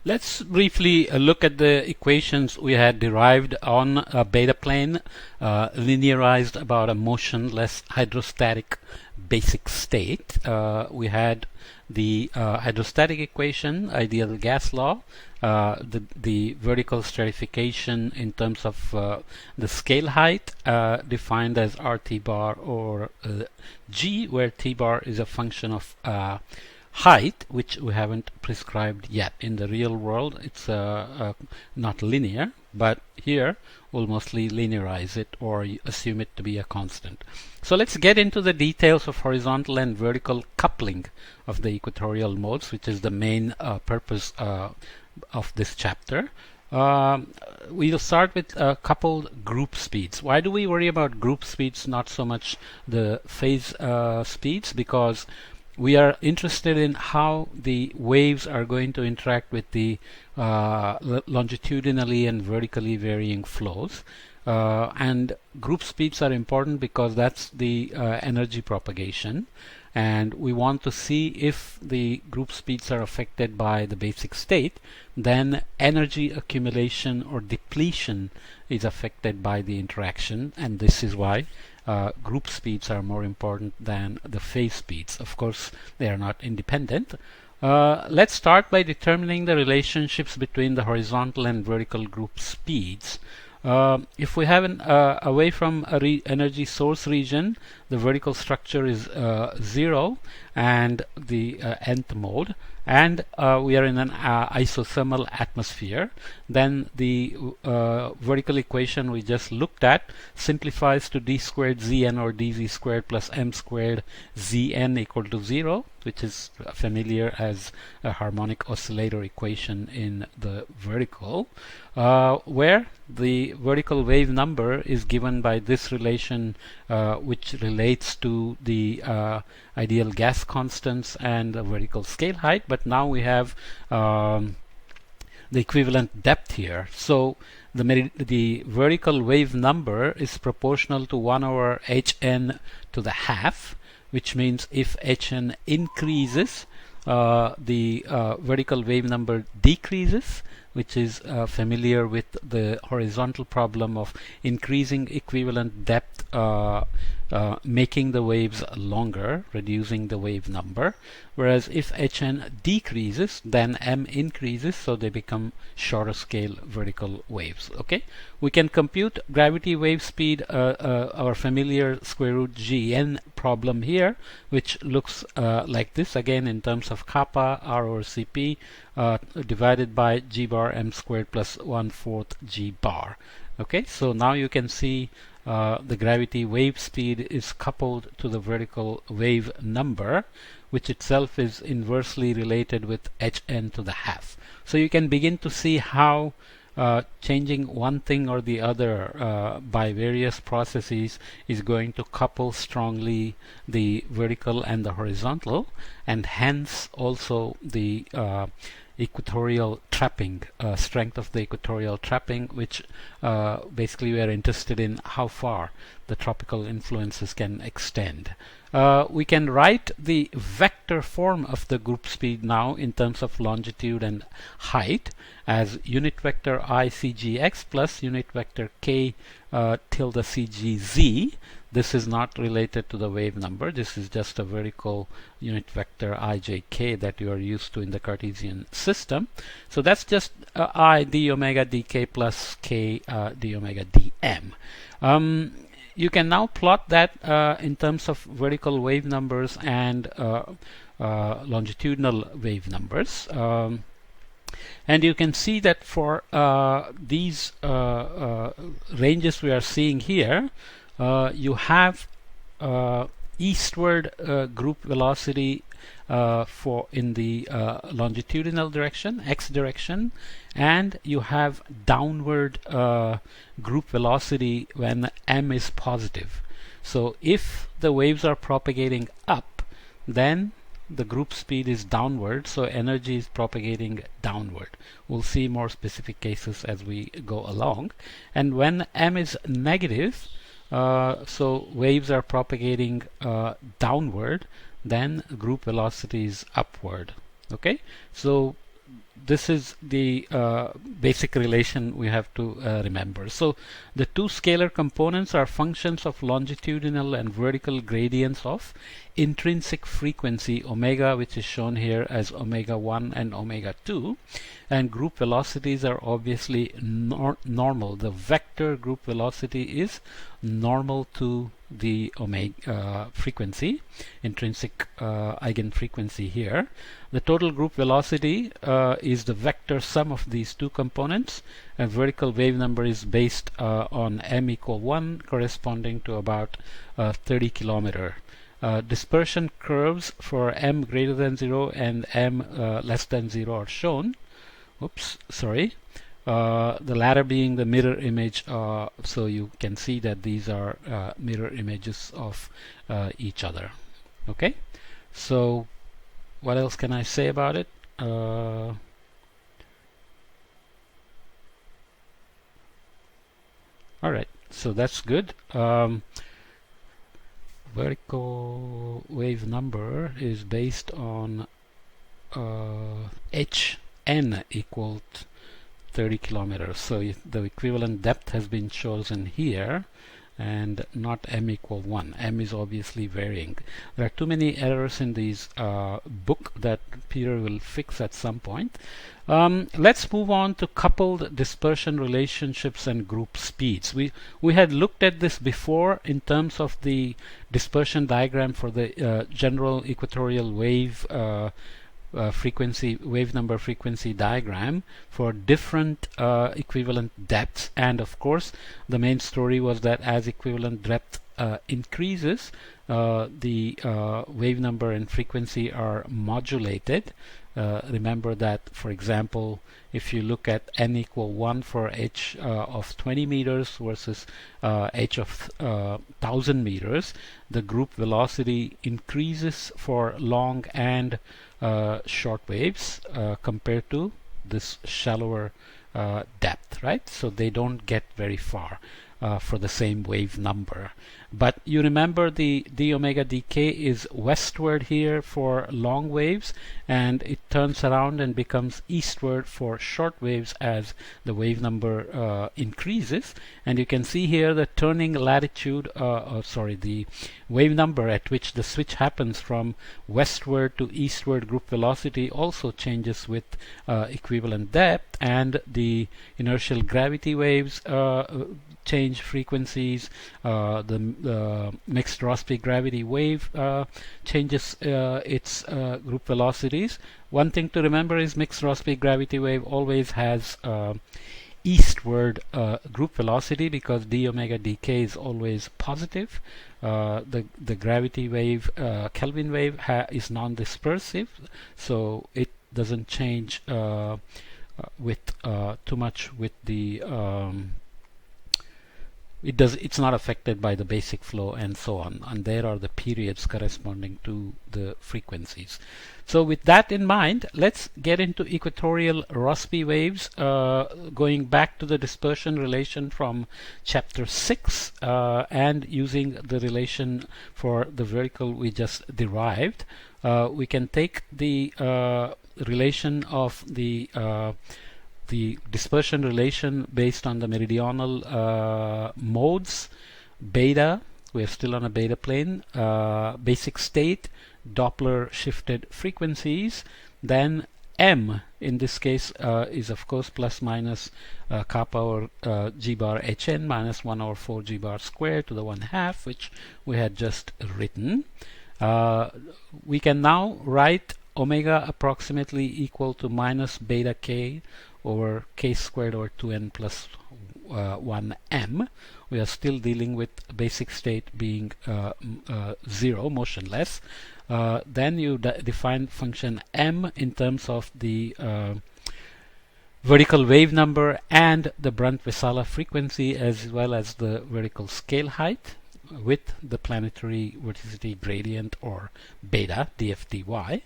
Let's briefly look at the equations we had derived on a beta plane, linearized about a motionless hydrostatic basic state. We had the hydrostatic equation, ideal gas law, the vertical stratification in terms of the scale height defined as RT bar or G, where T bar is a function of height, which we haven't prescribed yet. In the real world, it's not linear, but here we'll mostly linearize it or assume it to be a constant. So let's get into the details of horizontal and vertical coupling of the equatorial modes, which is the main purpose of this chapter. We'll start with coupled group speeds. Why do we worry about group speeds, not so much the phase speeds? Because we are interested in how the waves are going to interact with the longitudinally and vertically varying flows. And group speeds are important because that's the energy propagation. And we want to see if the group speeds are affected by the basic state, then energy accumulation or depletion is affected by the interaction, and this is why group speeds are more important than the phase speeds. Of course, they are not independent. Let's start by determining the relationships between the horizontal and vertical group speeds. If we have an away from a energy source region, the vertical structure is 0 and the nth mode, and we are in an isothermal atmosphere, then the vertical equation we just looked at simplifies to d squared zn or dz squared plus m squared zn equal to 0, which is familiar as a harmonic oscillator equation in the vertical, where the vertical wave number is given by this relation, which relates to the ideal gas constants and the vertical scale height. But now we have the equivalent depth here. So the vertical wave number is proportional to 1 over hn to the half, which means if hn increases, the vertical wave number decreases, which is familiar with the horizontal problem of increasing equivalent depth, making the waves longer, reducing the wave number. Whereas if hn decreases, then m increases, so they become shorter scale vertical waves. Okay, we can compute gravity wave speed, our familiar square root gn problem here, which looks like this again in terms of kappa r over cp divided by g bar m squared plus 1/4 g bar. Okay, so now you can see the gravity wave speed is coupled to the vertical wave number, which itself is inversely related with hn to the half. So you can begin to see how changing one thing or the other by various processes is going to couple strongly the vertical and the horizontal, and hence also the equatorial trapping, strength of the equatorial trapping, which basically we are interested in how far the tropical influences can extend. We can write the vector form of the group speed now in terms of longitude and height as unit vector I cgx plus unit vector k tilde cgz. This is not related to the wave number. This is just a vertical unit vector ijk that you are used to in the Cartesian system. So that's just I d omega dk plus k d omega dm. You can now plot that in terms of vertical wave numbers and longitudinal wave numbers. And you can see that for these ranges we are seeing here, you have eastward group velocity for in the longitudinal direction, x direction, and you have downward group velocity when m is positive. So if the waves are propagating up, then the group speed is downward, so energy is propagating downward. We'll see more specific cases as we go along. And when m is negative, so waves are propagating downward, then group velocity is upward. Okay, so this is the basic relation we have to remember. So the two scalar components are functions of longitudinal and vertical gradients of intrinsic frequency omega, which is shown here as omega 1 and omega 2, and group velocities are obviously normal. The vector group velocity is normal to the omega frequency, intrinsic eigenfrequency here. The total group velocity is the vector sum of these two components, and vertical wave number is based on m equal 1, corresponding to about 30 kilometer. Dispersion curves for m greater than 0 and m less than 0 are shown. Oops, sorry. The latter being the mirror image, so you can see that these are mirror images of each other. Okay, so what else can I say about it? All right, so that's good. Vertical wave number is based on hn equal 30 kilometers. So the equivalent depth has been chosen here and not m equal 1. M is obviously varying. There are too many errors in these book that Peter will fix at some point. Let's move on to coupled dispersion relationships and group speeds. We had looked at this before in terms of the dispersion diagram for the general equatorial wave wave number frequency diagram for different equivalent depths, and of course the main story was that as equivalent depth increases, the wave number and frequency are modulated. Remember that, for example, if you look at n equal 1 for h of 20 meters versus h of 1000 meters, the group velocity increases for long and short waves compared to this shallower depth, right? So they don't get very far for the same wave number. But you remember the d omega dk is westward here for long waves, and it turns around and becomes eastward for short waves as the wave number increases. And you can see here the turning latitude, the wave number at which the switch happens from westward to eastward group velocity also changes with equivalent depth, and the inertial gravity waves change frequencies. The mixed Rossby gravity wave changes its group velocities. One thing to remember is mixed Rossby gravity wave always has eastward group velocity because d omega dk is always positive. The gravity wave, Kelvin wave, is non-dispersive, so it doesn't change with too much with the it's not affected by the basic flow and so on, and there are the periods corresponding to the frequencies. So with that in mind, let's get into equatorial Rossby waves, going back to the dispersion relation from chapter 6 and using the relation for the vertical we just derived. We can take the relation of the dispersion relation based on the meridional modes, beta, we are still on a beta plane, basic state, Doppler shifted frequencies, then m in this case is of course plus minus kappa over g bar hn minus 1 over 4 g bar squared to the 1/2, which we had just written. We can now write omega approximately equal to minus beta k over k squared over 2n plus 1m. We are still dealing with basic state being 0, motionless. Then you define function m in terms of the vertical wave number and the Brunt-Väisälä frequency, as well as the vertical scale height with the planetary vorticity gradient, or beta dfdy,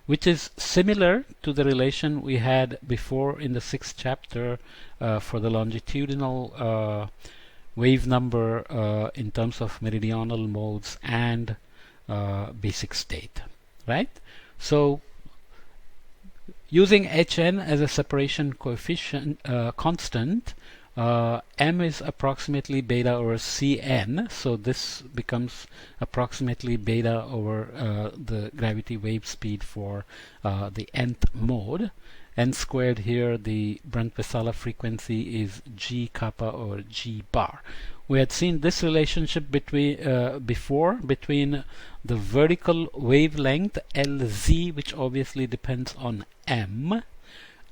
which is similar to the relation we had before in the 6th chapter for the longitudinal wave number in terms of meridional modes and basic state, right? So Using Hn as a separation coefficient constant, m is approximately beta over Cn, so this becomes approximately beta over the gravity wave speed for the nth mode. N squared here, the Brunt-Väisälä frequency, is g kappa over g bar. We had seen this relationship before between the vertical wavelength Lz, which obviously depends on m,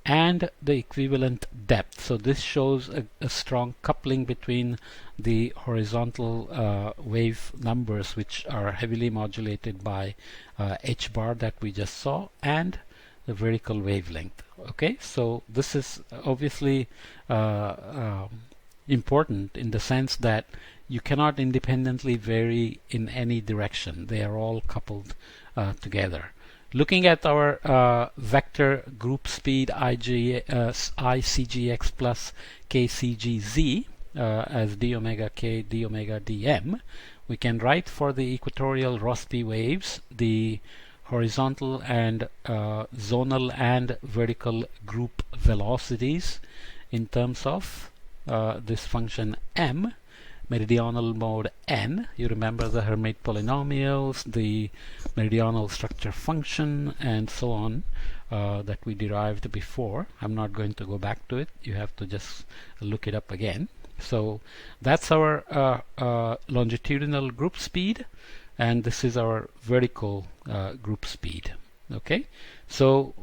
and the equivalent depth. So this shows a strong coupling between the horizontal wave numbers, which are heavily modulated by h bar that we just saw, and the vertical wavelength. Okay, so this is obviously important in the sense that you cannot independently vary in any direction. They are all coupled together. Looking at our vector group speed ICGX plus KCGZ as d omega k d omega dm, we can write for the equatorial Rossby waves the horizontal and zonal and vertical group velocities in terms of this function m, meridional mode n. You remember the Hermite polynomials, the meridional structure function, and so on that we derived before. I'm not going to go back to it. You have to just look it up again. So that's our longitudinal group speed, and this is our vertical group speed. Okay, so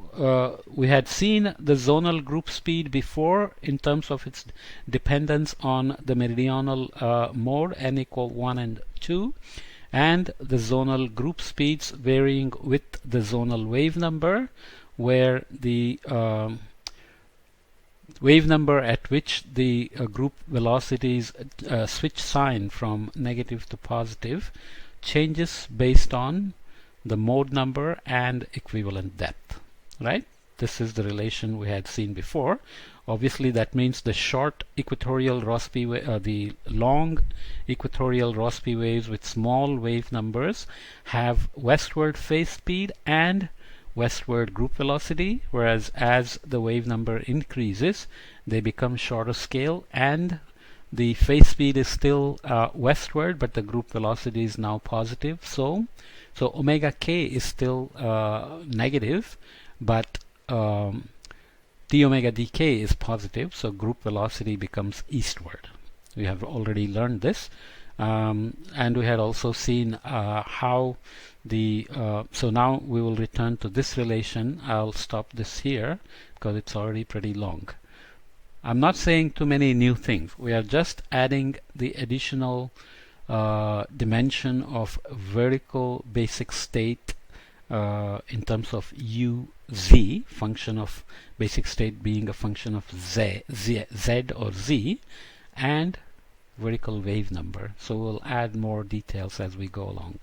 we had seen the zonal group speed before in terms of its dependence on the meridional mode n equal 1 and 2, and the zonal group speeds varying with the zonal wave number, where the wave number at which the group velocities switch sign from negative to positive changes based on the mode number and equivalent depth, right? This is the relation we had seen before. Obviously that means the short equatorial Rossby the long equatorial Rossby waves with small wave numbers have westward phase speed and westward group velocity, whereas as the wave number increases they become shorter scale and the phase speed is still westward, but the group velocity is now positive. So omega k is still negative, but d omega dk is positive, so group velocity becomes eastward. We have already learned this, and we had also seen how the so now we will return to this relation. I'll stop this here because it's already pretty long. I'm not saying too many new things. We are just adding the additional dimension of vertical basic state in terms of uz, function of basic state being a function of z or z, and vertical wave number. So we'll add more details as we go along.